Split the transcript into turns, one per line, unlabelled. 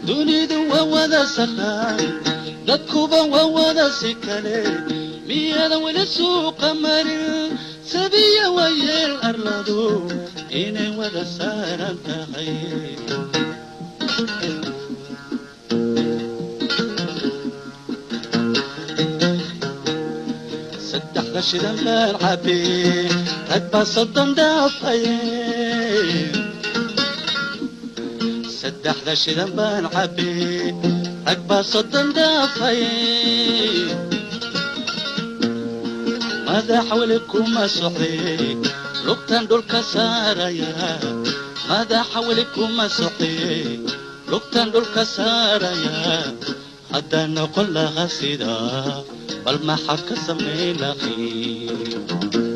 دنيا وودا سخان dadkuba waa wada sikale miyada wala suuqa marin sabiya wayeel arladu inay wada saaran tahay saddexda shidan baan cabi rag baa soddon dhaafay saddexda shidan baan cabi أكبر صدن دافي ماذا حولكم مسحي لقتن دول كساريا ماذا حولكم مسحي لقتن دول كساريا حتى نقول لها سيدا بل ما حك سمي لخي